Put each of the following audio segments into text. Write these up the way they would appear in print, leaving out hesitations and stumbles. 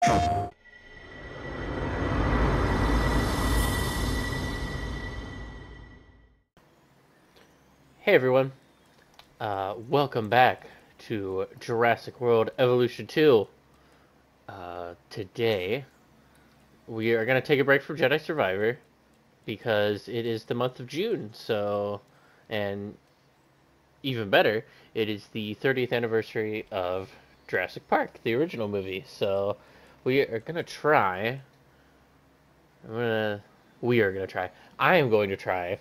Hey everyone, welcome back to Jurassic World Evolution 2. Today, we are going to take a break from Jedi Survivor because it is the month of June, and even better, it is the 30th anniversary of Jurassic Park, the original movie. So, we are going to try, I am going to try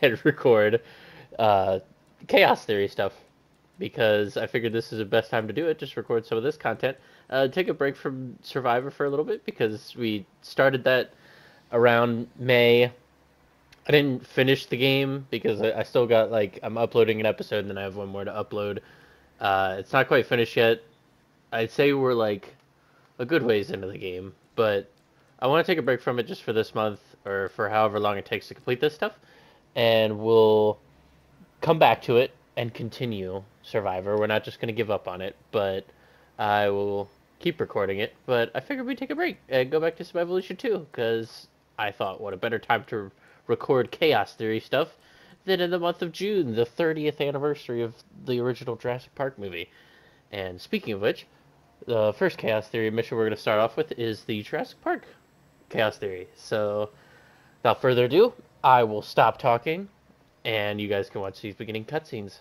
and record uh, chaos theory stuff because I figured this is the best time to do it. Just record some of this content. Take a break from Survivor for a little bit because we started that around May. I didn't finish the game because I still got I'm uploading an episode and then I have one more to upload. It's not quite finished yet. I'd say we're like a good ways into the game, but I want to take a break from it just for this month or for however long it takes to complete this stuff, and we'll come back to it and continue Survivor. We're not just going to give up on it, but I will keep recording it. But I figured we'd take a break and go back to some Evolution 2, because I thought, what a better time to record Chaos Theory stuff than in the month of June, the 30th anniversary of the original Jurassic Park movie. And speaking of which, the first Chaos Theory mission we're going to start off with is the Jurassic Park Chaos Theory. So, without further ado, I will stop talking and you guys can watch these beginning cutscenes.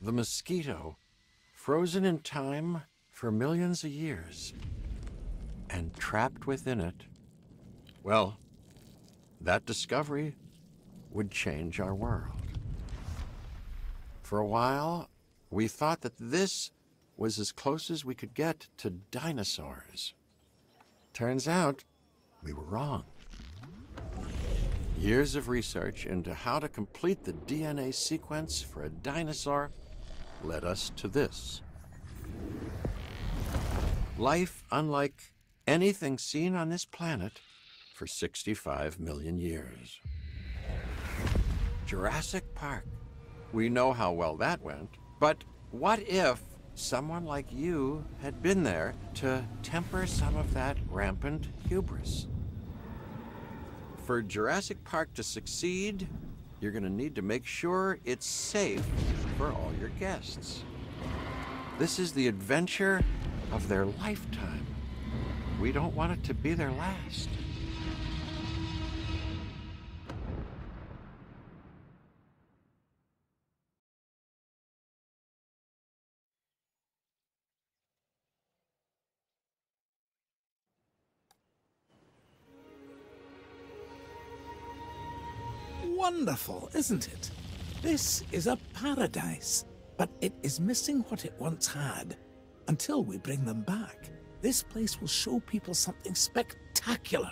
The mosquito, frozen in time for millions of years, and trapped within it. Well, that discovery would change our world. For a while, we thought that this was as close as we could get to dinosaurs. Turns out, we were wrong. Years of research into how to complete the DNA sequence for a dinosaur led us to this. Life unlike anything seen on this planet for 65 million years. Jurassic Park. We know how well that went, but what if someone like you had been there to temper some of that rampant hubris? For Jurassic Park to succeed, you're going to need to make sure it's safe for all your guests. This is the adventure of their lifetime. We don't want it to be their last. Wonderful, isn't it? This is a paradise, but it is missing what it once had. Until we bring them back, this place will show people something spectacular.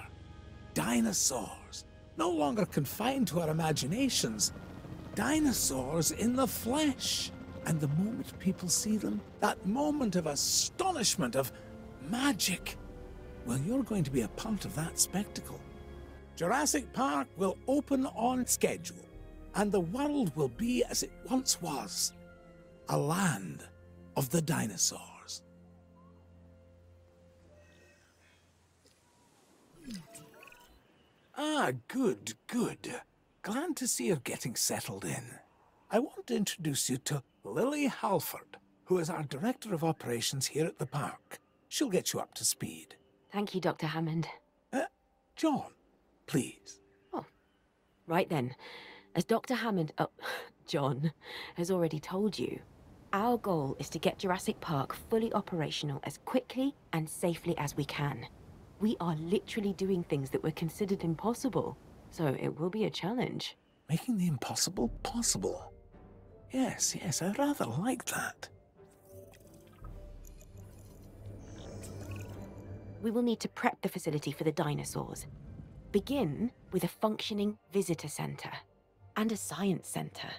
Dinosaurs, no longer confined to our imaginations. Dinosaurs in the flesh. And the moment people see them, that moment of astonishment, of magic, well, you're going to be a part of that spectacle. Jurassic Park will open on schedule, and the world will be as it once was, a land of the dinosaurs. Ah, good, good. Glad to see you're getting settled in. I want to introduce you to Lily Halford, who is our Director of Operations here at the park. She'll get you up to speed. Thank you, Dr. Hammond. John, please. Oh, right then. As Dr. Hammond, John, has already told you, our goal is to get Jurassic Park fully operational as quickly and safely as we can. We are literally doing things that were considered impossible, so it will be a challenge. Making the impossible possible. Yes, I rather like that. We will need to prep the facility for the dinosaurs. Begin with a functioning visitor center and a science center.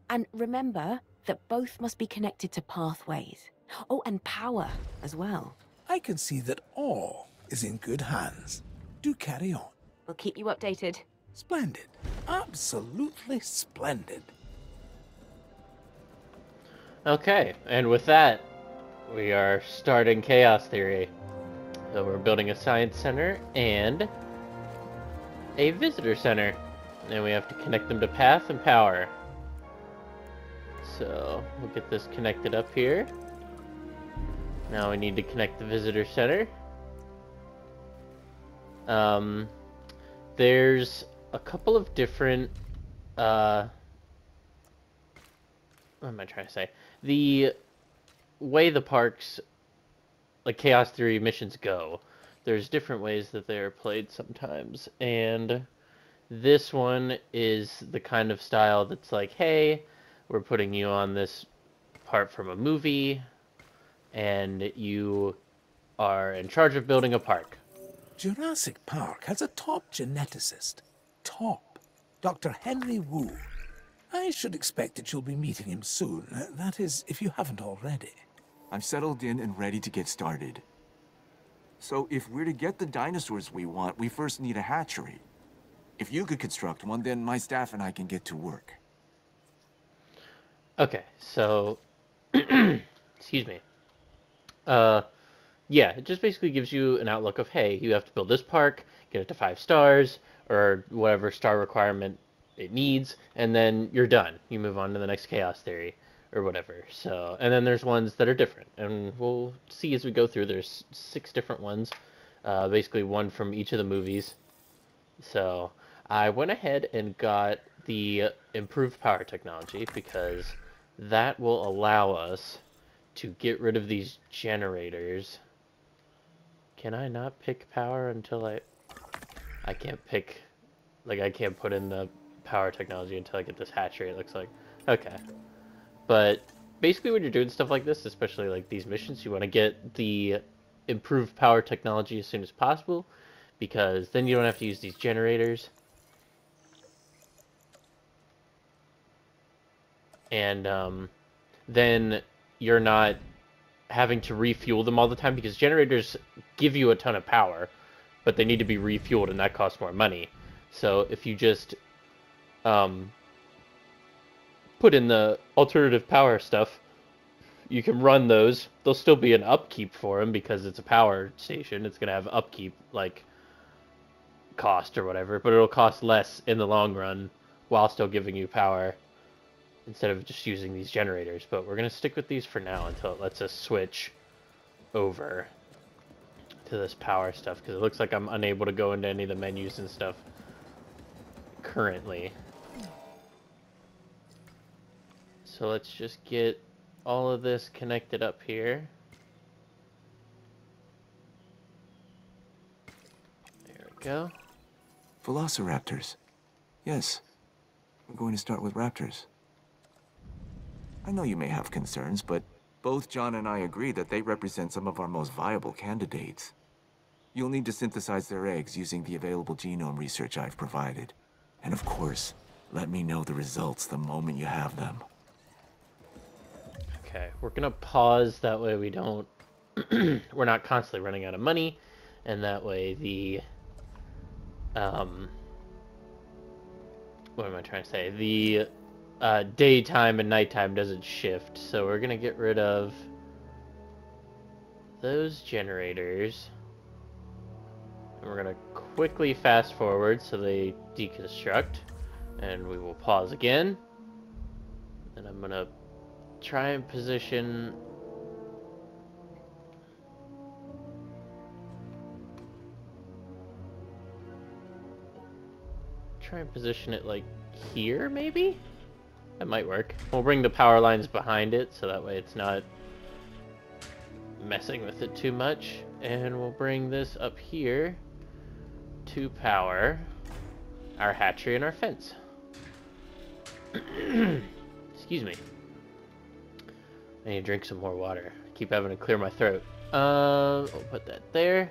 And remember that both must be connected to pathways. Oh, and power as well. I can see that all is in good hands. Do carry on. We'll keep you updated. Splendid. Absolutely splendid. Okay, and with that, we are starting chaos theory. So we're building a science center and a visitor center. And we have to connect them to path and power. So we'll get this connected up here. Now we need to connect the visitor center. There's a couple of different, what am I trying to say? The way the parks, like Chaos Theory missions go, there's different ways that they are played sometimes. And this one is the kind of style that's like, hey, we're putting you on this part from a movie, and you are in charge of building a park. Jurassic Park has a top geneticist. Top. Dr. Henry Wu. I should expect that you'll be meeting him soon. That is, if you haven't already. I'm settled in and ready to get started. So if we're to get the dinosaurs we want, we first need a hatchery. If you could construct one, then my staff and I can get to work. Okay, so excuse me. Yeah, it just basically gives you an outlook of, hey, you have to build this park, get it to 5 stars, or whatever star requirement it needs, and then you're done. You move on to the next Chaos Theory, or whatever. So, and then there's ones that are different, and we'll see as we go through. There's 6 different ones, basically one from each of the movies. So, I went ahead and got the improved power technology, because that will allow us to get rid of these generators. Can I not pick power until I can't pick, like, I can't put in the power technology until I get this hatchery, it looks like. Okay. But basically when you're doing stuff like this, especially like these missions, you want to get the improved power technology as soon as possible, because then you don't have to use these generators. And then you're not having to refuel them all the time, because generators give you a ton of power, but they need to be refueled, and that costs more money. So if you just put in the alternative power stuff, you can run those. There'll still be an upkeep for them because it's a power station. It's going to have upkeep, like, cost or whatever, but it'll cost less in the long run while still giving you power, instead of just using these generators. But we're going to stick with these for now until it lets us switch over to this power stuff, because it looks like I'm unable to go into any of the menus and stuff currently. So let's just get all of this connected up here. There we go. Velociraptors. Yes. We're going to start with raptors. I know you may have concerns, but both John and I agree that they represent some of our most viable candidates. You'll need to synthesize their eggs using the available genome research I've provided. And of course, let me know the results the moment you have them. Okay, we're gonna pause, that way we don't we're not constantly running out of money, and that way the what am I trying to say? The daytime and nighttime doesn't shift. So we're gonna get rid of those generators. And we're gonna quickly fast forward so they deconstruct. And we will pause again. And I'm gonna try and position it like here, maybe? That might work. We'll bring the power lines behind it, so that way it's not messing with it too much. And we'll bring this up here to power our hatchery and our fence. Excuse me. I need to drink some more water. I keep having to clear my throat. We'll put that there.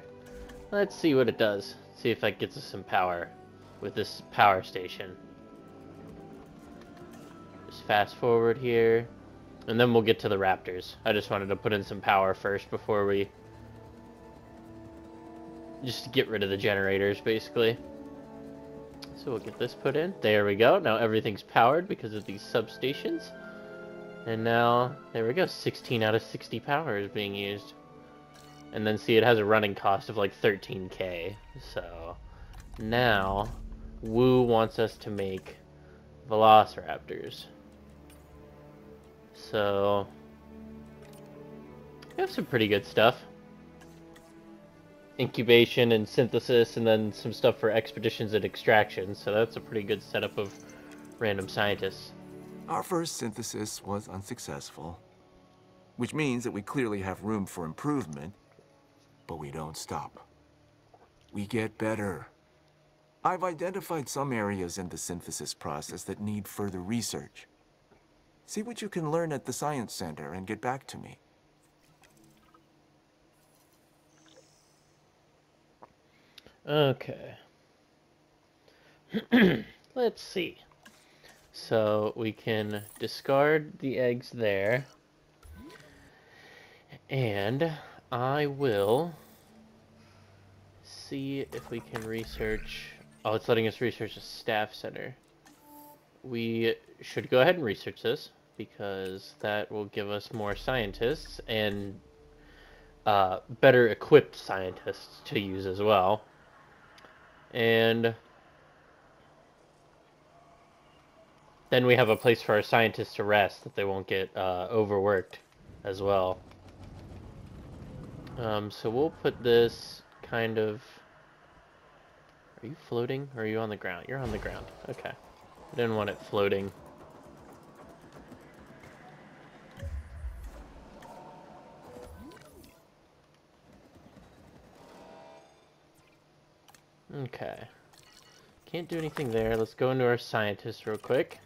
Let's see what it does. See if that gets us some power with this power station. Just fast forward here, and then we'll get to the raptors. I just wanted to put in some power first before we just get rid of the generators, basically. So we'll get this put in. There we go. Now everything's powered because of these substations. And now, there we go, 16 out of 60 power is being used. And then see, it has a running cost of like 13k. So, now, Wu wants us to make Velociraptors. So, we have some pretty good stuff. Incubation and synthesis, and then some stuff for expeditions and extraction. So that's a pretty good setup of random scientists. Our first synthesis was unsuccessful, which means that we clearly have room for improvement, but we don't stop. We get better. I've identified some areas in the synthesis process that need further research. See what you can learn at the Science Center and get back to me. Okay. Let's see. So we can discard the eggs there. And I will see if we can research... Oh, it's letting us research a staff center. We should go ahead and research this, because that will give us more scientists and better equipped scientists to use as well. And then we have a place for our scientists to rest, that they won't get overworked as well. So we'll put this kind of... Are you floating, or are you on the ground? You're on the ground. Okay. I didn't want it floating. Okay. Can't do anything there. Let's go into our scientists real quick.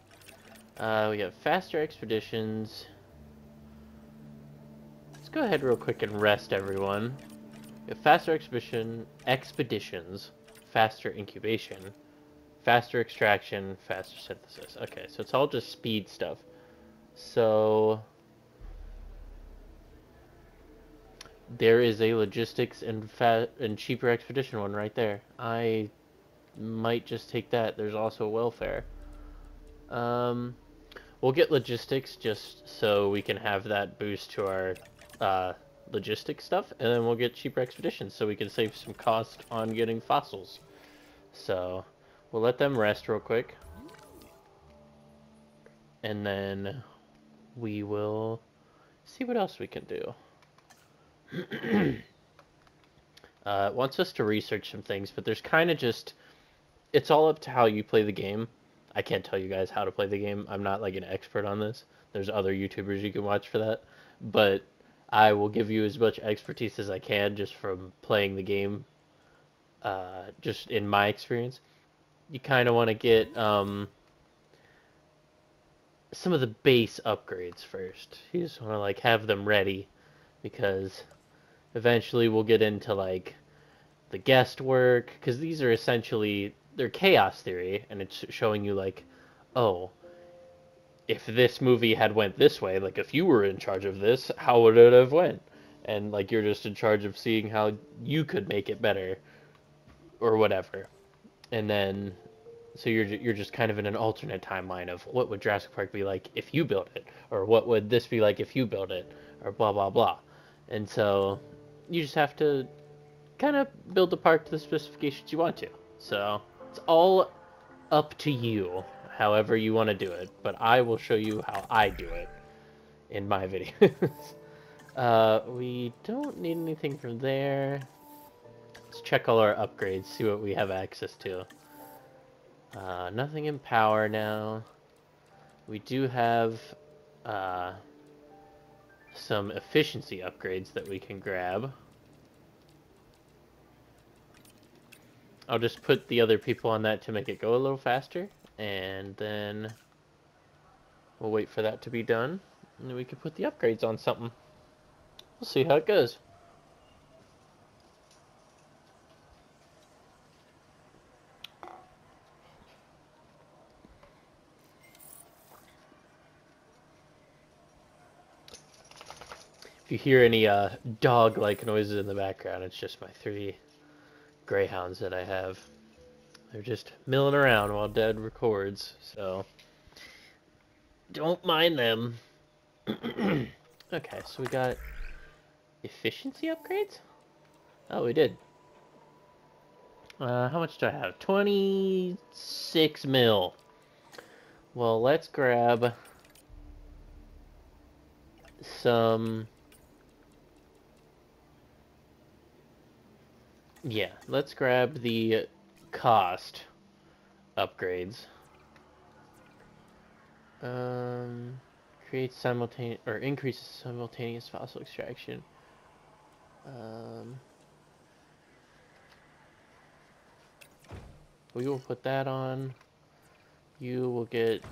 We have faster expeditions. Let's go ahead real quick and rest everyone. We have faster expeditions, faster incubation, faster extraction, faster synthesis. Okay, so it's all just speed stuff. So there is a logistics and cheaper expedition one right there. I might just take that. There's also welfare. We'll get logistics just so we can have that boost to our logistics stuff, and then we'll get cheaper expeditions so we can save some cost on getting fossils. So we'll let them rest real quick, and then we will see what else we can do. It wants us to research some things, but there's kind of just... It's all up to how you play the game. I can't tell you guys how to play the game. I'm not like an expert on this. There's other YouTubers you can watch for that. But I will give you as much expertise as I can just from playing the game. Just in my experience. You kind of want to get some of the base upgrades first. You just want to like have them ready, because eventually we'll get into like the guest work, because these are essentially... They're chaos theory, and it's showing you like, oh, if this movie had went this way, like if you were in charge of this, how would it have went? And like you're just in charge of seeing how you could make it better, or whatever. And then, so you're just kind of in an alternate timeline of what would Jurassic Park be like if you built it, or what would this be like if you built it, or blah blah blah. And so you just have to kind of build the park to the specifications you want to. So it's all up to you, however you want to do it, but I will show you how I do it in my videos. We don't need anything from there. Let's check all our upgrades, see what we have access to. Nothing in power now. We do have some efficiency upgrades that we can grab. I'll just put the other people on that to make it go a little faster, and then we'll wait for that to be done, and then we can put the upgrades on something. We'll see how it goes. If you hear any dog-like noises in the background, it's just my 3 greyhounds that I have. They're just milling around while Dad records, so don't mind them. Okay, so we got efficiency upgrades? Oh, we did. How much do I have? 26 mil. Well, let's grab some... Yeah, let's grab the cost upgrades. Creates simultaneous or increases simultaneous fossil extraction. We will put that on. You will get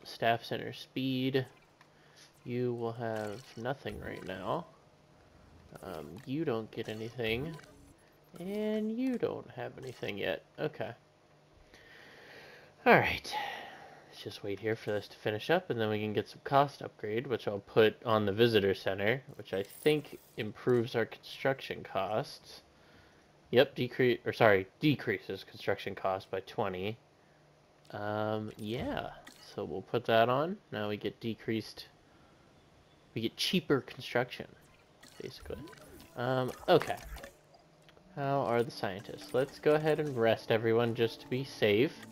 staff center speed. You will have nothing right now. You don't get anything. And you don't have anything yet. Okay. Alright. Let's just wait here for this to finish up, and then we can get some cost upgrade, which I'll put on the visitor center, which I think improves our construction costs. Yep, decreases construction cost by 20. Yeah. So we'll put that on. Now we get cheaper construction, basically. Okay. How are the scientists? Let's go ahead and rest everyone just to be safe.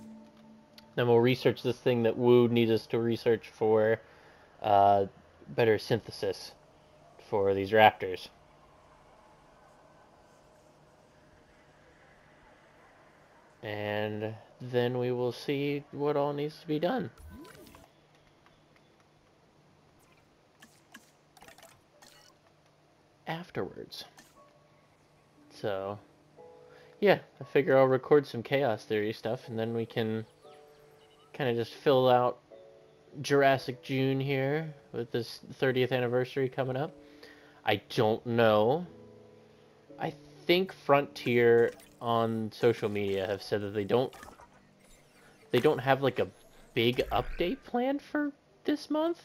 Then we'll research this thing that Wu needs us to research for better synthesis for these raptors. And then we will see what all needs to be done. Afterwards. So, yeah, I figure I'll record some chaos theory stuff, and then we can kind of just fill out Jurassic June here with this 30th anniversary coming up. I don't know. I think Frontier on social media have said that they don't have like a big update planned for this month.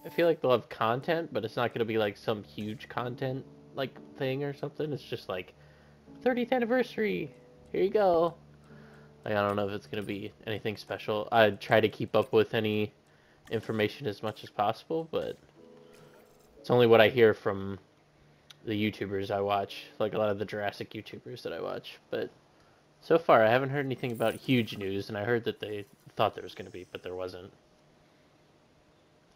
I feel like they'll have content, but it's not going to be like some huge content like thing or something. It's just like 30th anniversary. Here you go. Like, I don't know if it's going to be anything special. I try to keep up with any information as much as possible, but it's only what I hear from the YouTubers I watch, like a lot of the Jurassic YouTubers that I watch. But so far, I haven't heard anything about huge news, and I heard that they thought there was going to be, but there wasn't.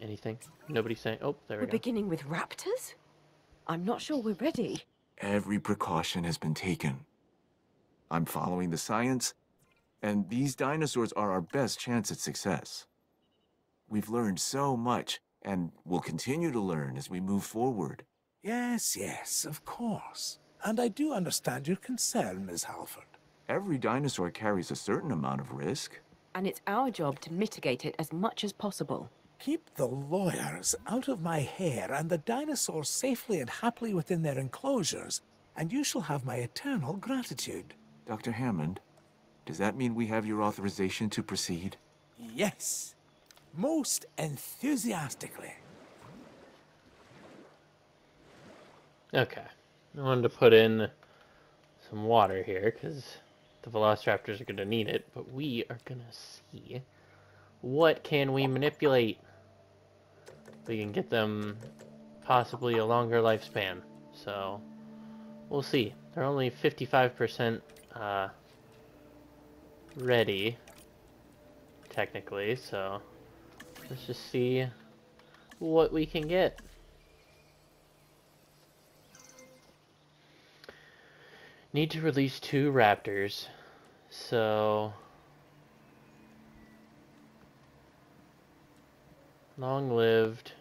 Anything? Nobody's saying, oh, there we We're go. beginning with raptors? I'm not sure we're ready. Every precaution has been taken. I'm following the science, and these dinosaurs are our best chance at success. We've learned so much, and we'll continue to learn as we move forward. Yes, yes, of course. And I do understand your concern, Ms. Halford. Every dinosaur carries a certain amount of risk. And it's our job to mitigate it as much as possible. Keep the lawyers out of my hair and the dinosaurs safely and happily within their enclosures, and you shall have my eternal gratitude. Dr. Hammond, does that mean we have your authorization to proceed? Yes, most enthusiastically. Okay. I wanted to put in some water here, because the Velociraptors are going to need it, but we are going to see what can we manipulate. We can get them possibly a longer lifespan. So, we'll see. They're only 55% ready, technically, so let's just see what we can get. Need to release 2 raptors, so long-lived.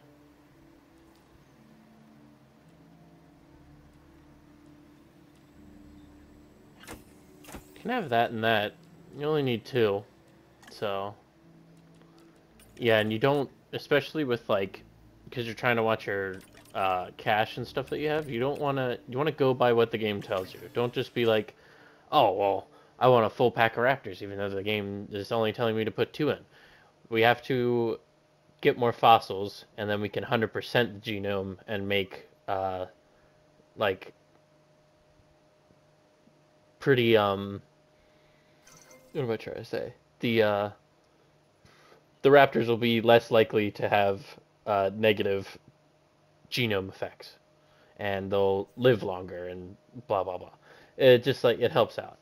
Can have that and that. You only need 2, so yeah, and you don't, especially with like, because you're trying to watch your cache and stuff that you have, you want to go by what the game tells you. Don't just be like, oh well, I want a full pack of raptors, even though the game is only telling me to put 2 in. We have to get more fossils, and then we can 100% the genome and make like pretty what am I trying to say? The raptors will be less likely to have negative genome effects, and they'll live longer and blah blah blah. It just like it helps out.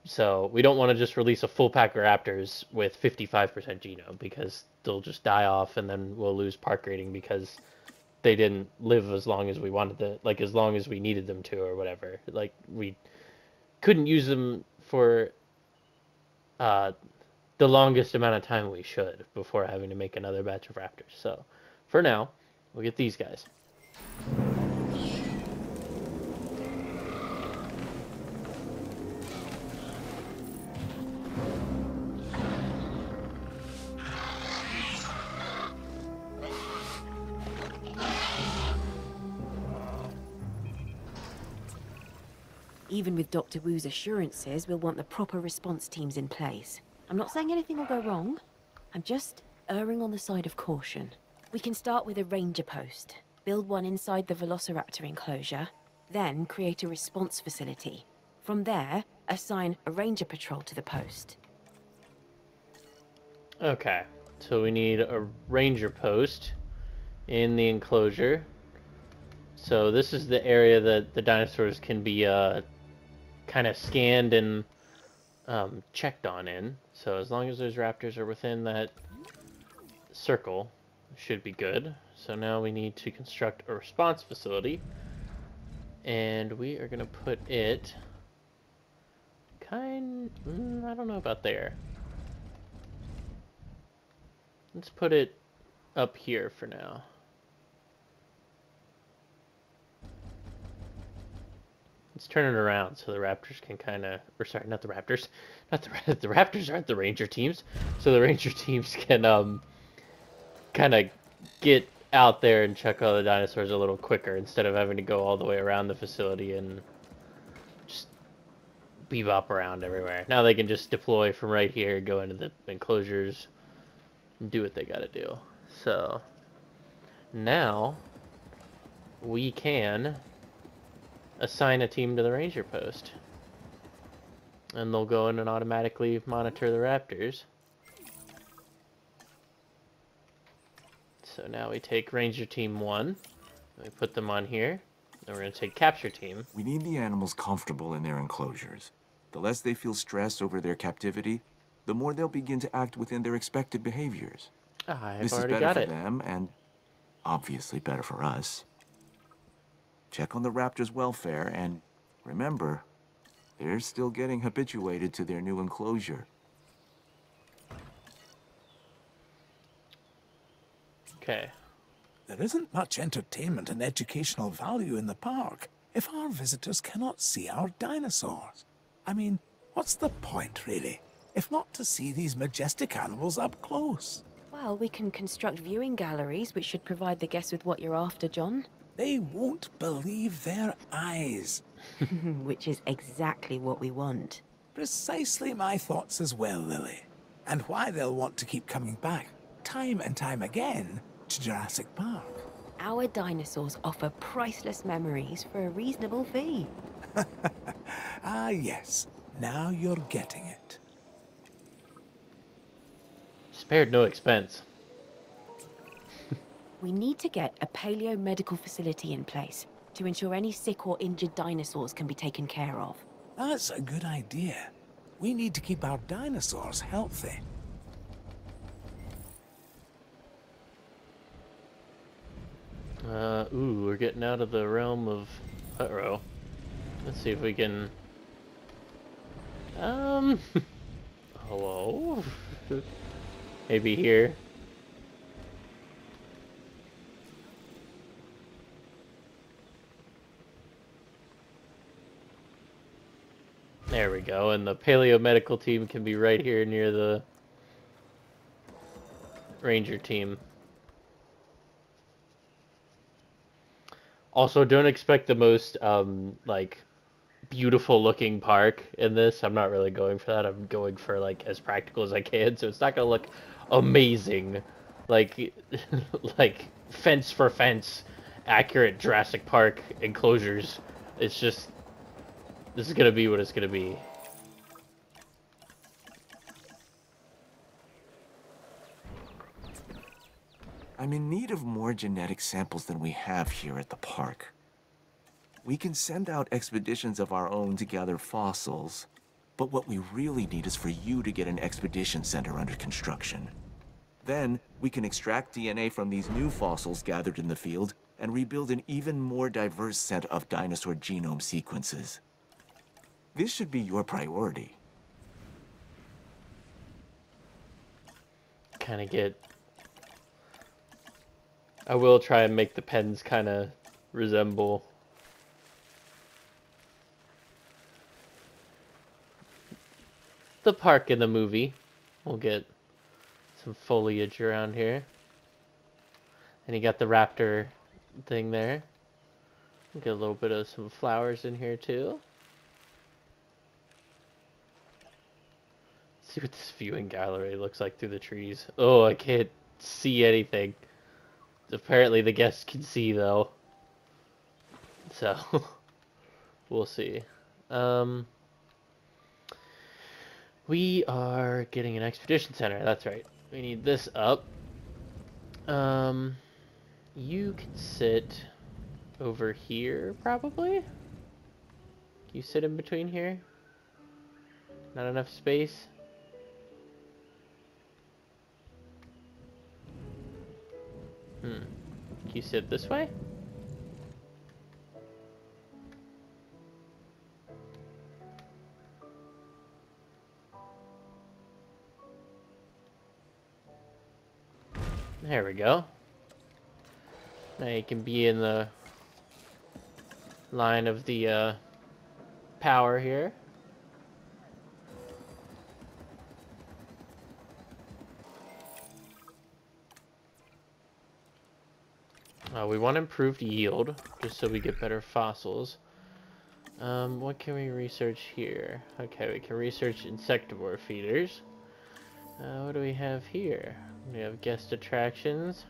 So we don't want to just release a full pack of raptors with 55% genome because they'll just die off, and then we'll lose park rating because they didn't live as long as we wanted to, like as long as we needed them to, or whatever. Like we couldn't use them for the longest amount of time we should before having to make another batch of raptors. So for now, we'll get these guys. Even with Dr. Wu's assurances, we'll want the proper response teams in place. I'm not saying anything will go wrong. I'm just erring on the side of caution. We can start with a ranger post, build one inside the Velociraptor enclosure, then create a response facility. From there, assign a ranger patrol to the post. Okay, so we need a ranger post in the enclosure. So this is the area that the dinosaurs can be kind of scanned and checked on in. So as long as those raptors are within that circle, should be good. So now we need to construct a response facility, and we are gonna put it I don't know about there. Let's put it up here for now. Let's turn it around so the raptors can kind of, or sorry, not the raptors, not the raptors aren't the ranger teams, so the ranger teams can kind of get out there and check all the dinosaurs a little quicker instead of having to go all the way around the facility and just bebop around everywhere. Now they can just deploy from right here, go into the enclosures, and do what they gotta do. So now we can assign a team to the ranger post, and they'll go in and automatically monitor the raptors. So now we take ranger team 1, and we put them on here. Then we're going to take capture team. We need the animals comfortable in their enclosures. The less they feel stress over their captivity, the more they'll begin to act within their expected behaviors. I've This is already better got for it. them, and obviously better for us. Check on the raptors' welfare, and remember, they're still getting habituated to their new enclosure. Okay. There isn't much entertainment and educational value in the park if our visitors cannot see our dinosaurs. I mean, what's the point, really, if not to see these majestic animals up close? Well, we can construct viewing galleries, which should provide the guests with what you're after, John. They won't believe their eyes. Which is exactly what we want. Precisely my thoughts as well, Lily. And why they'll want to keep coming back, time and time again, to Jurassic Park. Our dinosaurs offer priceless memories for a reasonable fee. Ah, yes. Now you're getting it. Spared no expense. We need to get a paleo-medical facility in place to ensure any sick or injured dinosaurs can be taken care of. That's a good idea. We need to keep our dinosaurs healthy. Ooh, we're getting out of the realm of uh-oh. Let's see if we can hello? Maybe here. There we go, and the paleo medical team can be right here near the ranger team. Also, don't expect the most like beautiful looking park in this. I'm not really going for that. I'm going for like as practical as I can, so it's not gonna look amazing, like like fence for fence accurate Jurassic Park enclosures. It's just, this is gonna be what it's gonna be. I'm in need of more genetic samples than we have here at the park. We can send out expeditions of our own to gather fossils, but what we really need is for you to get an expedition center under construction. Then, we can extract DNA from these new fossils gathered in the field and rebuild an even more diverse set of dinosaur genome sequences. This should be your priority. Kind of get... I will try and make the pens kind of resemble the park in the movie. We'll get some foliage around here. And you got the raptor thing there. We'll get a little bit of some flowers in here too. Let's see what this viewing gallery looks like through the trees. Oh, I can't see anything. Apparently the guests can see though. So we'll see. We are getting an expedition center, that's right. We need this up. You can sit over here, probably? You sit in between here? Not enough space? Can you sit this way? There we go. Now you can be in the line of the power here. We want improved yield, just so we get better fossils. What can we research here? Okay, we can research insectivore feeders. What do we have here? We have guest attractions.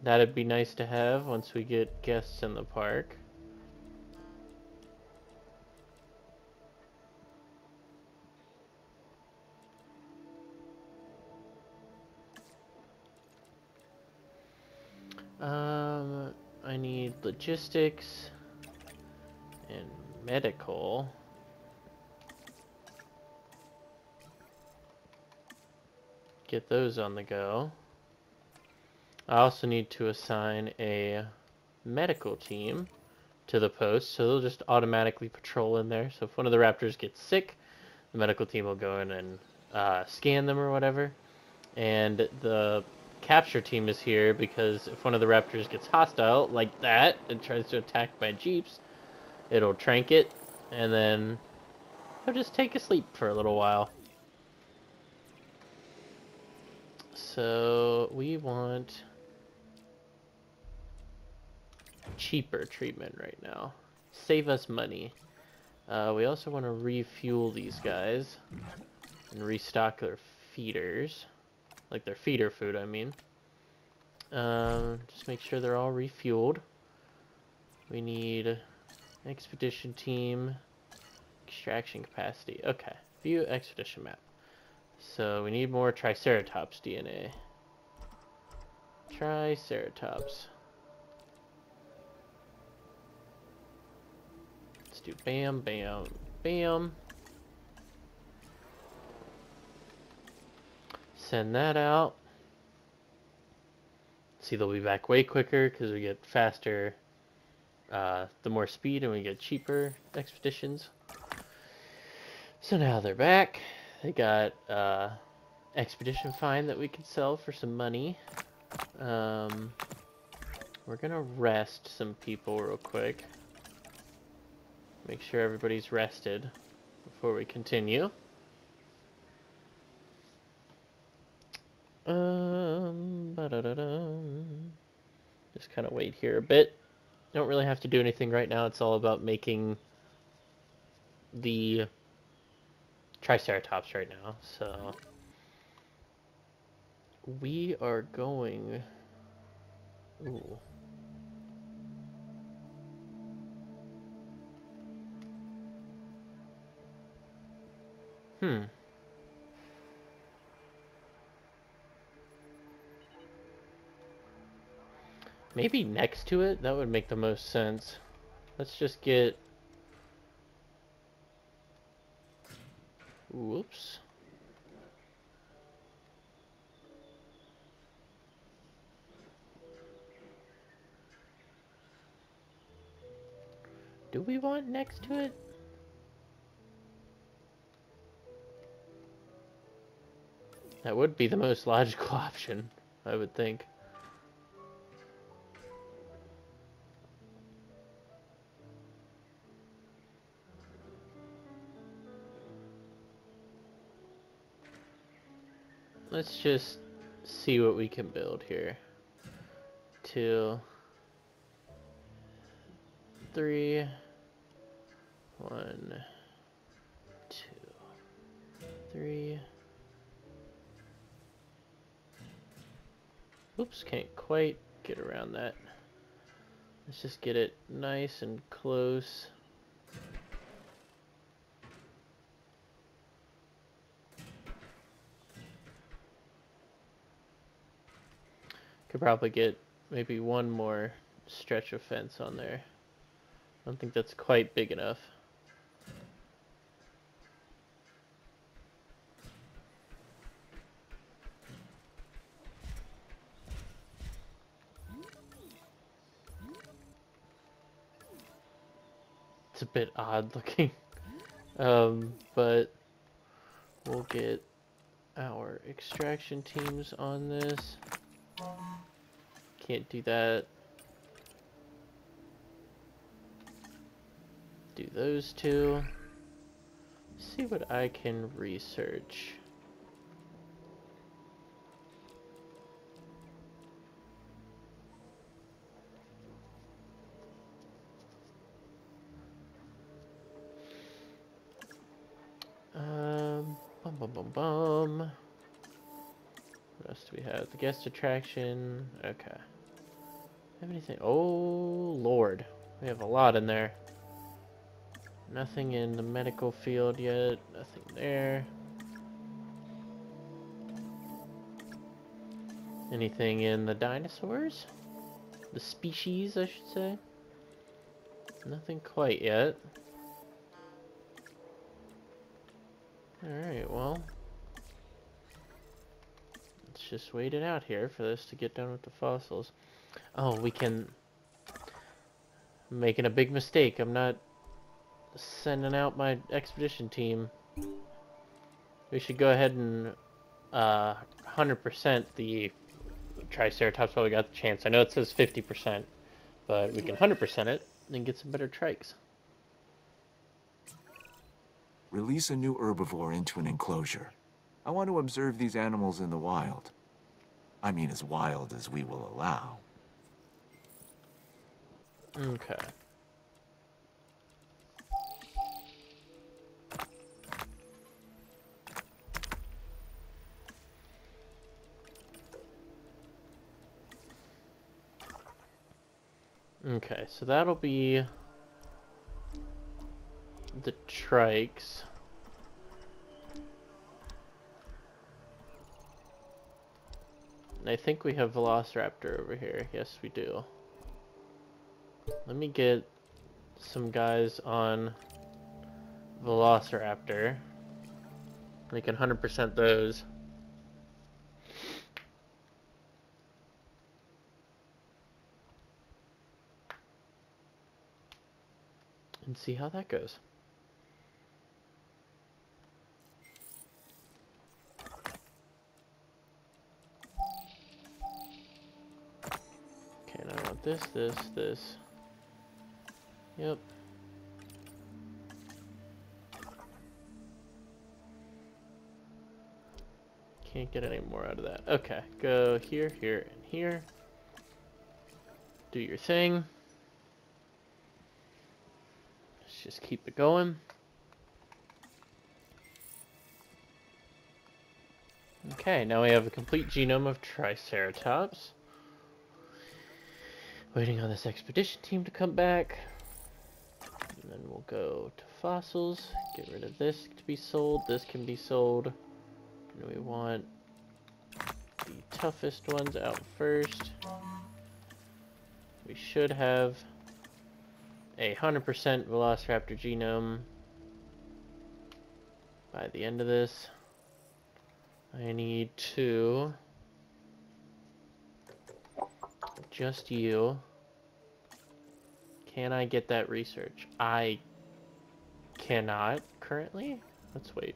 That'd be nice to have once we get guests in the park. I need logistics and medical. Get those on the go. I also need to assign a medical team to the post, so they'll just automatically patrol in there. So if one of the raptors gets sick, the medical team will go in and scan them or whatever. And the capture team is here because if one of the raptors gets hostile like that and tries to attack my jeeps, it'll trank it and then he'll just take a sleep for a little while. So we want cheaper treatment right now. Save us money. We also want to refuel these guys and restock their feeders. Like their feeder food, I mean. Just make sure they're all refueled. We need expedition team, extraction capacity. Okay, view expedition map. So we need more Triceratops DNA. Triceratops. Let's do bam, bam, bam. Send that out. See, they'll be back way quicker because we get faster, the more speed, and we get cheaper expeditions. So now they're back. They got expedition find that we can sell for some money. We're gonna rest some people real quick. Make sure everybody's rested before we continue. Just kind of wait here a bit. Don't really have to do anything right now. It's all about making the Triceratops right now. So we are going... Ooh. Maybe next to it? That would make the most sense. Let's just get... Whoops. Do we want next to it? That would be the most logical option, I would think. Let's just see what we can build here. 2, 3, 1, 2, 3. Oops, can't quite get around that. Let's just get it nice and close. Could probably get maybe one more stretch of fence on there. I don't think that's quite big enough. It's a bit odd looking. But we'll get our extraction teams on this. Can't do that. Do those two. See what I can research. What else do we have? The guest attraction. Okay. Have anything? Oh, Lord. We have a lot in there. Nothing in the medical field yet. Nothing there. Anything in the dinosaurs? The species, I should say. Nothing quite yet. Alright, well. Let's just wait it out here for this to get done with the fossils. Oh, we can... I'm making a big mistake. I'm not sending out my expedition team. We should go ahead and 100% the Triceratops while we got the chance. I know it says 50%, but we can 100% it and get some better trikes. Release a new herbivore into an enclosure. I want to observe these animals in the wild. I mean, as wild as we will allow. Okay. Okay, so that'll be the trikes. And I think we have Velociraptor over here. Yes, we do. Let me get some guys on Velociraptor. We can 100% those. And see how that goes. Okay, now I want this, this, this. Yep. Can't get any more out of that. Okay, go here, here, and here. Do your thing. Let's just keep it going. Okay, now we have a complete genome of Triceratops. Waiting on this expedition team to come back. And then we'll go to fossils. Get rid of this to be sold. This can be sold. And we want the toughest ones out first. we should have a 100% Velociraptor genome by the end of this. I need to just you. Can I get that research? I cannot currently. Let's wait.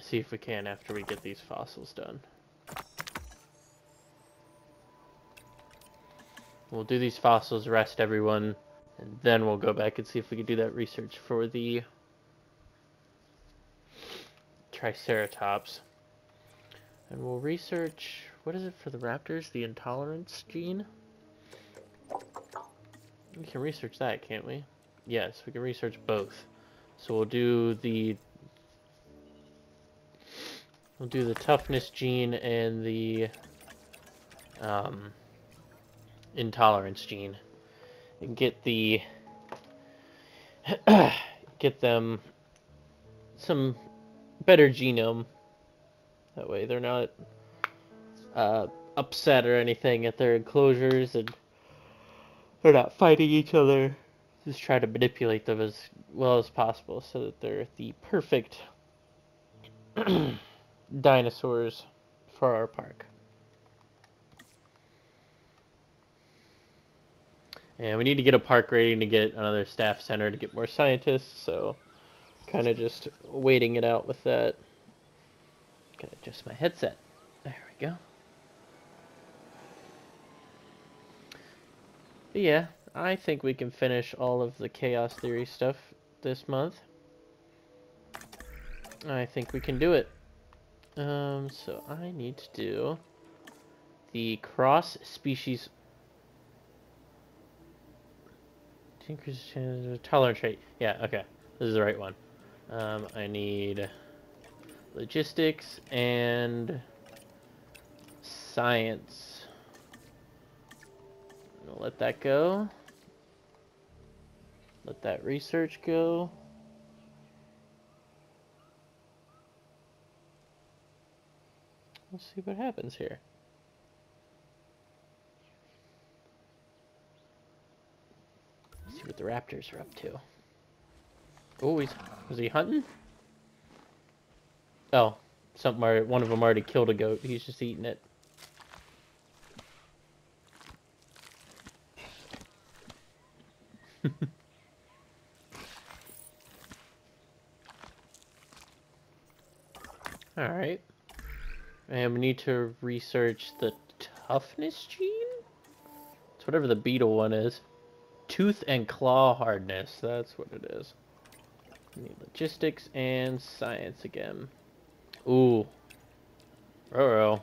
See if we can after we get these fossils done. We'll do these fossils, rest everyone, and then we'll go back and see if we can do that research for the Triceratops. And we'll research, what is it for the raptors? The intolerance gene? We can research that, can't we? Yes, we can research both. So we'll do the toughness gene and the intolerance gene, and get them some better genome. That way they're not upset or anything at their enclosures, and they're not fighting each other. Just try to manipulate them as well as possible so that they're the perfect dinosaurs for our park. And we need to get a park rating to get another staff center to get more scientists, so kind of just waiting it out with that. Gotta adjust my headset. There we go. But yeah, I think we can finish all of the chaos theory stuff this month. I think we can do it. So I need to do the cross-species tolerance rate. Yeah, okay. This is the right one. I need logistics and science. I'll let that go. Let that research go. Let's see what happens here. Let's see what the raptors are up to. Oh, was he hunting? Oh, one of them already killed a goat. He's just eating it. Alright. And we need to research the toughness gene? It's whatever the beetle one is. Tooth and claw hardness. That's what it is. We need logistics and science again. Ooh. Uh-oh.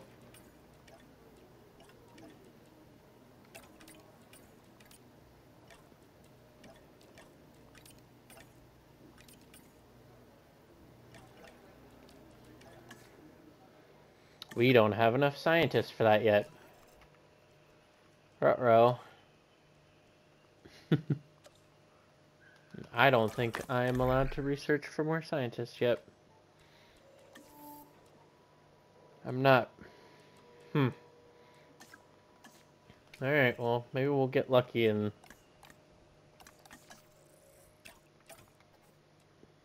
We don't have enough scientists for that yet. Uh-oh. I don't think I'm allowed to research for more scientists yet. I'm not. Alright, well, maybe we'll get lucky and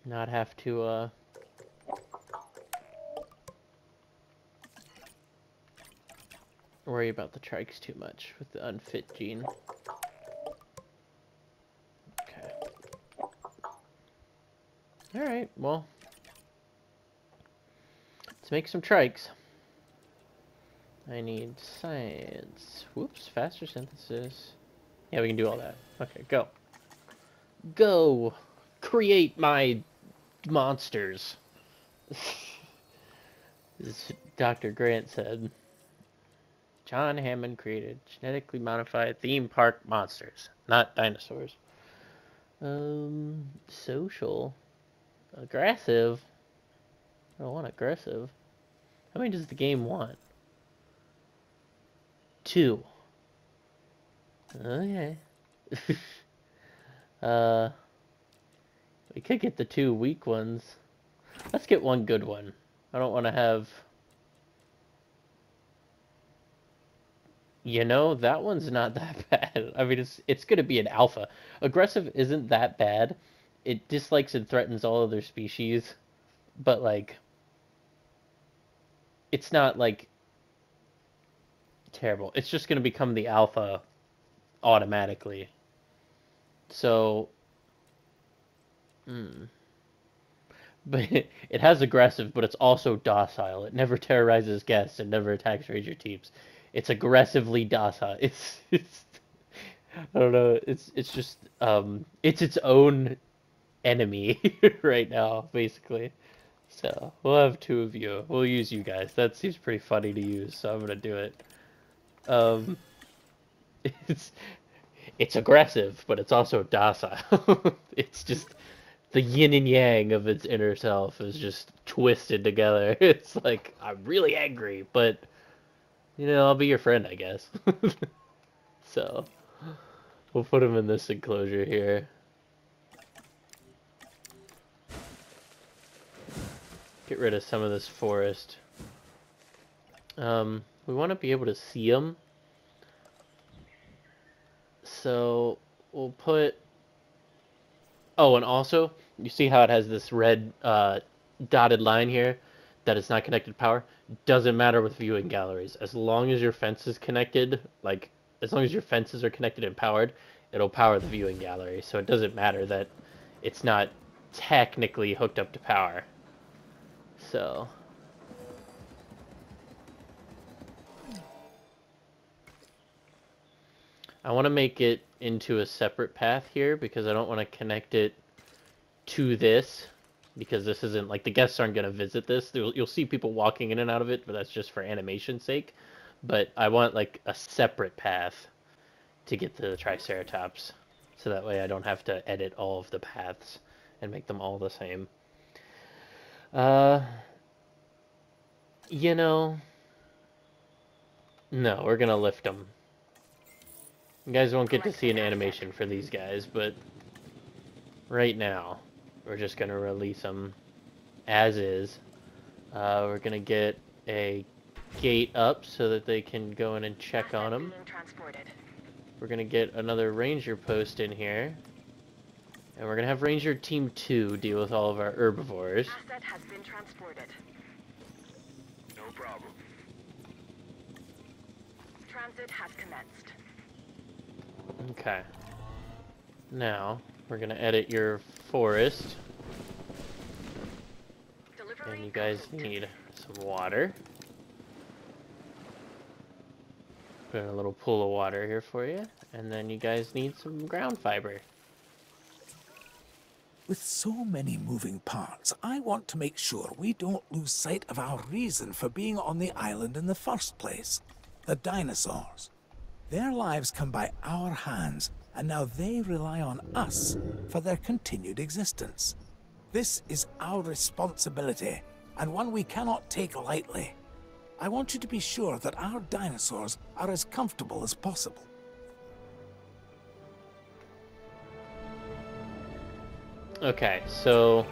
not have to, worry about the trikes too much with the unfit gene. Okay. Alright, well. Let's make some trikes. I need science. Whoops, faster synthesis. Yeah, we can do all that. Okay, go. Go! Create my monsters. As Dr. Grant said. John Hammond created genetically modified theme park monsters, not dinosaurs. Social. Aggressive. I don't want aggressive. How many does the game want? 2. Okay. We could get the 2 weak ones. Let's get 1 good one. I don't want to have... You know, that one's not that bad. I mean, it's going to be an alpha. Aggressive isn't that bad. It dislikes and threatens all other species, but like it's not like terrible. It's just going to become the alpha automatically. So, but it has aggressive, but it's also docile. It never terrorizes guests and never attacks ranger teams. It's aggressively docile. It's I don't know. It's just it's its own enemy right now, basically. So we'll have two of you. We'll use you guys. That seems pretty funny to use, so I'm gonna do it. Um, it's it's aggressive, but it's also docile. It's just the yin and yang of its inner self is just twisted together. It's like I'm really angry, but you know I'll be your friend, I guess. So we'll put him in this enclosure here. Get rid of some of this forest. We want to be able to see them. So we'll put... Oh, and also, you see how it has this red dotted line here that it's not connected to power? Doesn't matter with viewing galleries. As long as your fence is connected, like, as long as your fences are connected and powered, it'll power the viewing gallery. So it doesn't matter that it's not technically hooked up to power. So... I want to make it into a separate path here because I don't want to connect it to this because this isn't like the guests aren't going to visit this. You'll see people walking in and out of it, but that's just for animation's sake. But I want like a separate path to get to the Triceratops so that way I don't have to edit all of the paths and make them all the same. You know, no, we're going to lift them. You guys won't get to see an animation for these guys, but right now, we're just going to release them as is. We're going to get a gate up so that they can go in and check on them. We're going to get another ranger post in here. And we're going to have Ranger Team 2 deal with all of our herbivores. Asset has been transported. No problem. Transit has commenced. Okay. Now, we're going to edit your forest. And you guys need some water. Put in a little pool of water here for you. And then you guys need some ground fiber. With so many moving parts, I want to make sure we don't lose sight of our reason for being on the island in the first place. The dinosaurs. Their lives come by our hands, and now they rely on us for their continued existence. This is our responsibility, and one we cannot take lightly. I want you to be sure that our dinosaurs are as comfortable as possible. Okay, so...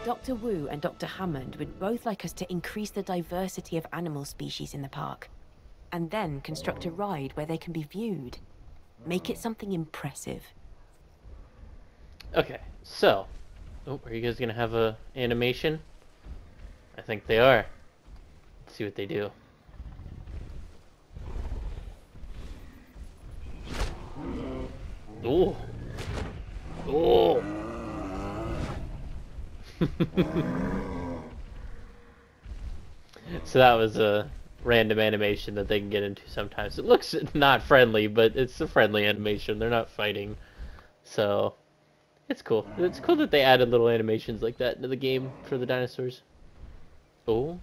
Dr. Wu and Dr. Hammond would both like us to increase the diversity of animal species in the park, and then construct a ride where they can be viewed. Make it something impressive. Okay, so... Oh, are you guys gonna have a animation? I think they are. Let's see what they do. Ooh. Ooh. So that was a random animation that they can get into sometimes. It looks not friendly, but it's a friendly animation. They're not fighting. So, it's cool. It's cool that they added little animations like that into the game for the dinosaurs. Oh.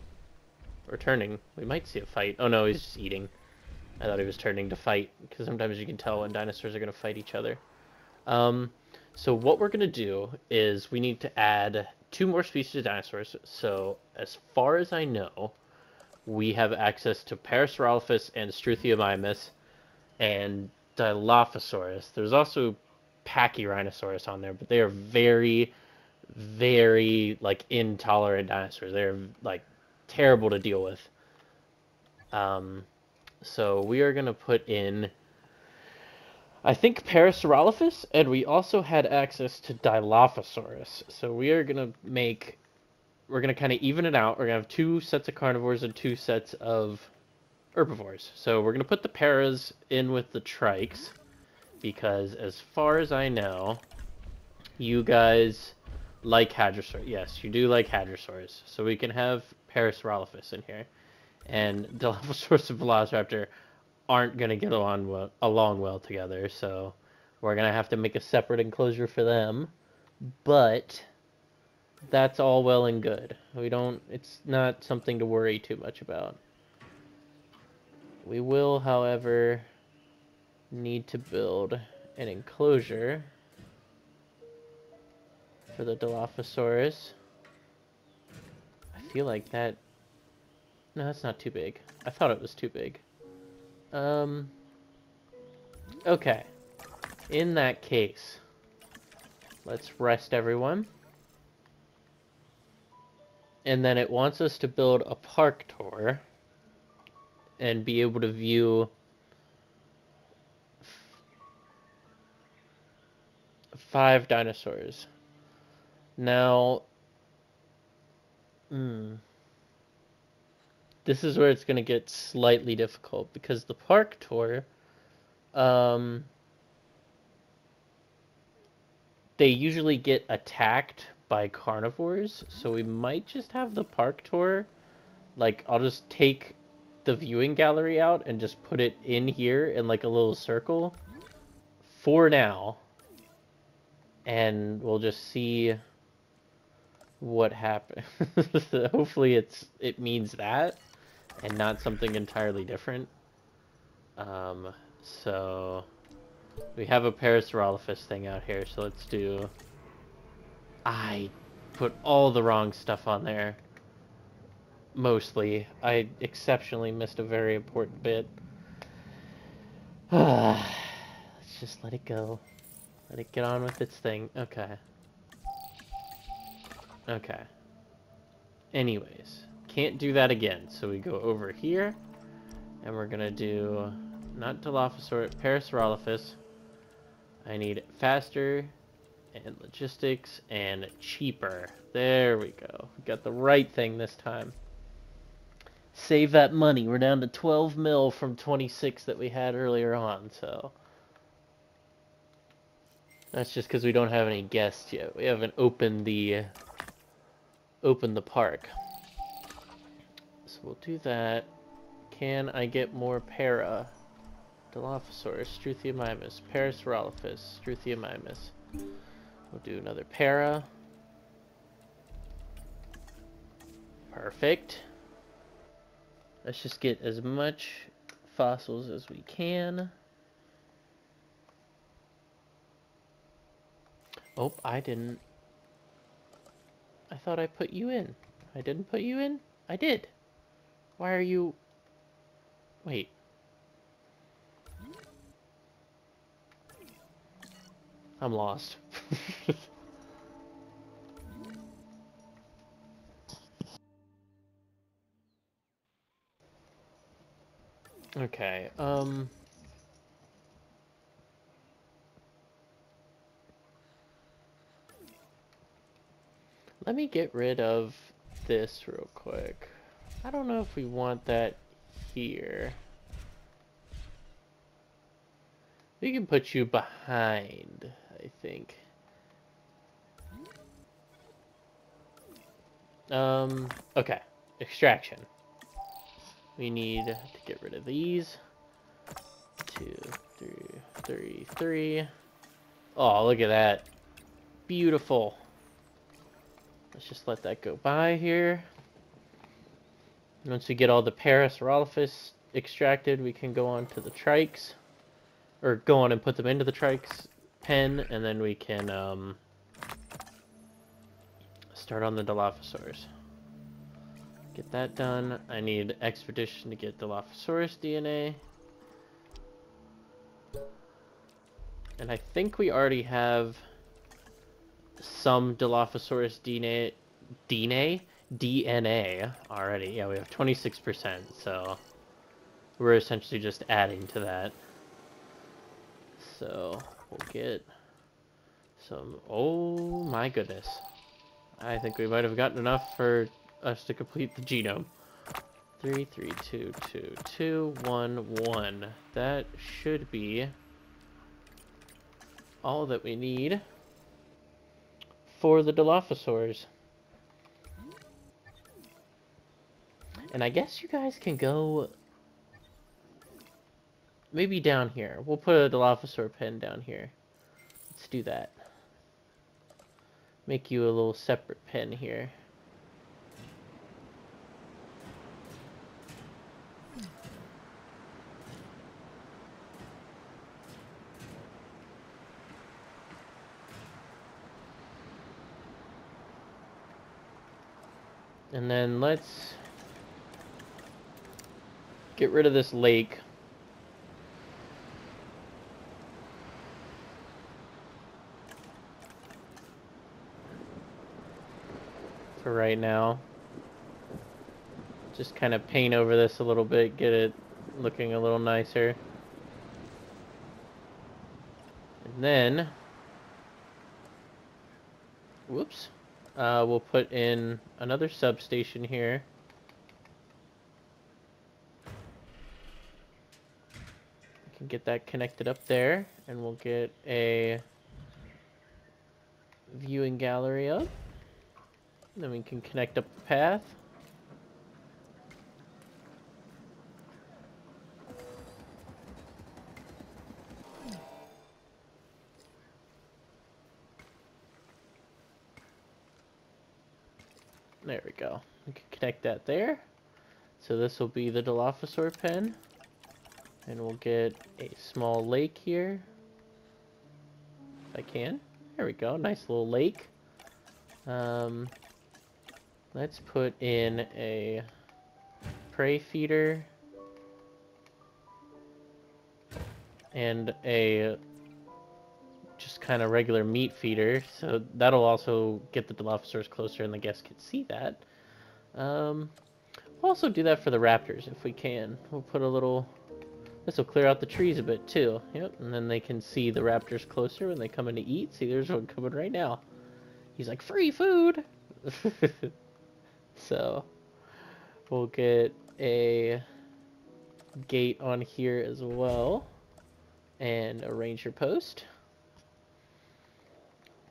Returning. We might see a fight. Oh no, he's just eating. I thought he was turning to fight, because sometimes you can tell when dinosaurs are going to fight each other. So what we're going to do is we need to add 2 more species of dinosaurs. So as far as I know, we have access to Parasaurolophus and Struthiomimus and Dilophosaurus. There's also Pachyrhinosaurus on there, but they are very, very, like, intolerant dinosaurs. They're, like, terrible to deal with. So we are going to put in, I think, Parasaurolophus, and we also had access to Dilophosaurus. So we are going to make, we're going to kind of even it out. We're going to have 2 sets of carnivores and 2 sets of herbivores. So we're going to put the paras in with the trikes, because as far as I know, you guys like hadrosaurs. Yes, you do like hadrosaurs. So we can have Parasaurolophus in here. And Dilophosaurus and Velociraptor aren't going to get along well together, so we're going to have to make a separate enclosure for them. But that's all well and good. It's not something to worry too much about. We will, however, need to build an enclosure for the Dilophosaurus. I feel like that... No, that's not too big. I thought it was too big. Okay. In that case, let's rest everyone. And then it wants us to build a park tour and be able to view 5 dinosaurs. Now, this is where it's going to get slightly difficult, because the park tour, they usually get attacked by carnivores, so we might just have the park tour. Like, I'll just take the viewing gallery out and just put it in here in like a little circle for now, and we'll just see what happens. Hopefully it means that and not something entirely different. So we have a Parasaurolophus thing out here, so let's do... I put all the wrong stuff on there. Mostly. I exceptionally missed a very important bit. Let's just let it go. Let it get on with its thing. Okay. Okay. Anyways. Can't do that again. So we go over here. And we're gonna do... Not Dilophosaurus, Parasaurolophus. I need faster, and logistics, and cheaper. There we go. We got the right thing this time. Save that money. We're down to 12 mil from 26 that we had earlier on, so... That's just because we don't have any guests yet. We haven't opened the park. So we'll do that. Can I get more para? Dilophosaurus, Struthiomimus, Parasaurolophus, Struthiomimus. We'll do another para. Perfect. Let's just get as much fossils as we can. Oh, I didn't. I thought I put you in. I didn't put you in? I did. Why are you... Wait. I'm lost. Okay, let me get rid of this real quick. I don't know if we want that here. We can put you behind, I think. Okay. Extraction. We need to get rid of these. 2, 3, 3. Oh, look at that. Beautiful. Let's just let that go by here. Once we get all the Parasaurolophus extracted, we can go on to the trikes. Or go on and put them into the trikes pen, and then we can start on the Dilophosaurus. Get that done. I need expedition to get Dilophosaurus DNA. And I think we already have some Dilophosaurus DNA already. Yeah, we have 26%, so we're essentially just adding to that. So we'll get some. Oh my goodness! I think we might have gotten enough for us to complete the genome. 3, 3, 2, 2, 2, 1, 1. That should be all that we need for the Dilophosaurs. And I guess you guys can go maybe down here. We'll put a Dilophosaur pen down here. Let's do that. Make you a little separate pen here. And then let's get rid of this lake. For right now. Just kind of paint over this a little bit, get it looking a little nicer. And then, whoops, we'll put in another substation here. We can get that connected up there, and we'll get a viewing gallery up. And then we can connect up the path. There we go. We can connect that there. So this will be the Dilophosaur pen. And we'll get a small lake here. If I can. There we go. Nice little lake. Let's put in a prey feeder. And a just kind of regular meat feeder, so that'll also get the Dilophosaurs closer and the guests can see that. We'll also do that for the raptors if we can. We'll put a little... This will clear out the trees a bit too. Yep, and then they can see the raptors closer when they come in to eat. See, there's one coming right now. He's like, free food! So, we'll get a gate on here as well. And a ranger post.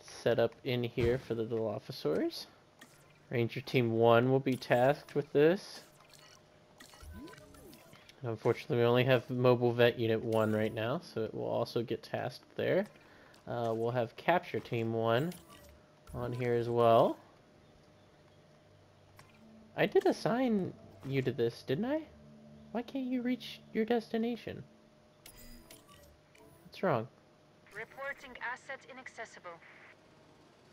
Set up in here for the Dilophosaurs. Ranger Team 1 will be tasked with this. Unfortunately, we only have Mobile Vet Unit 1 right now, so it will also get tasked there. We'll have Capture Team 1 on here as well. I did assign you to this, didn't I? Why can't you reach your destination? What's wrong? Reporting asset inaccessible.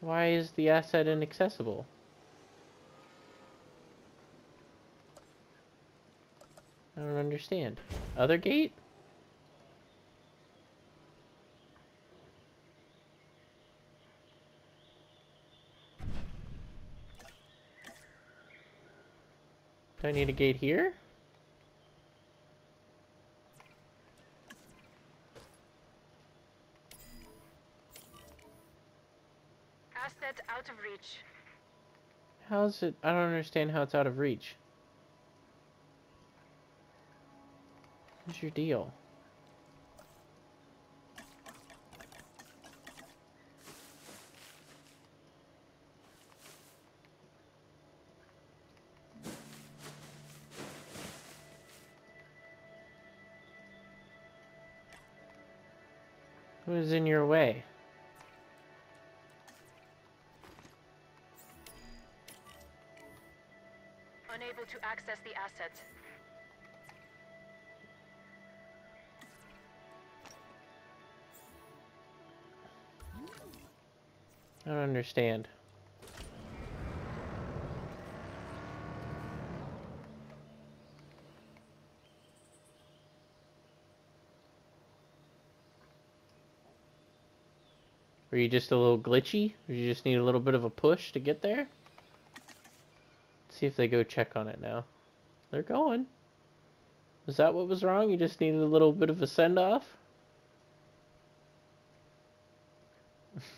Why is the asset inaccessible? I don't understand. Other gate? Do I need a gate here? Asset out of reach. How's it? I don't understand how it's out of reach. What's your deal? What is in your way? Unable to access the asset. I don't understand. Were you just a little glitchy? Or you just need a little bit of a push to get there? Let's see if they go check on it now. They're going. Was that what was wrong? You just needed a little bit of a send-off?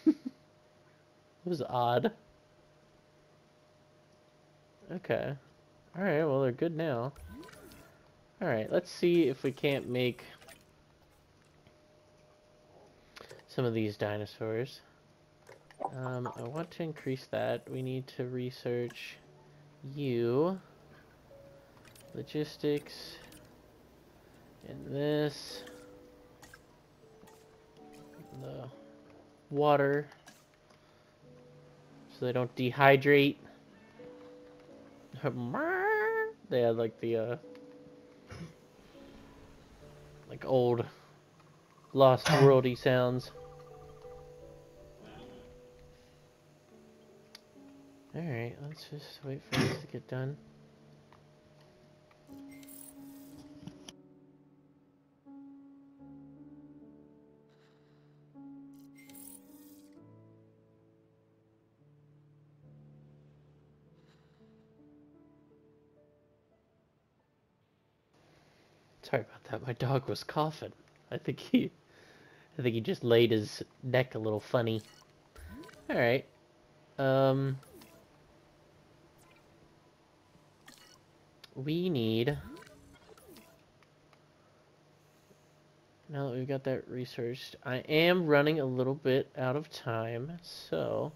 It was odd. Okay. Alright, well, they're good now. Alright, let's see if we can't make some of these dinosaurs. I want to increase that. We need to research you, logistics, and this, the water, so they don't dehydrate. They had like the like old Lost Worldy sounds. Alright, let's just wait for this to get done. Sorry about that. My dog was coughing. I think he just laid his neck a little funny. Alright. We need, now that we've got that researched, I am running a little bit out of time, so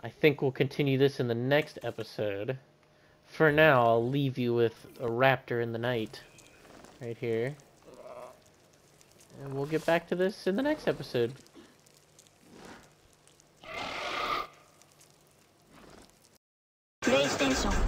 I think we'll continue this in the next episode. For now, I'll leave you with a raptor in the night, right here. And we'll get back to this in the next episode. PlayStation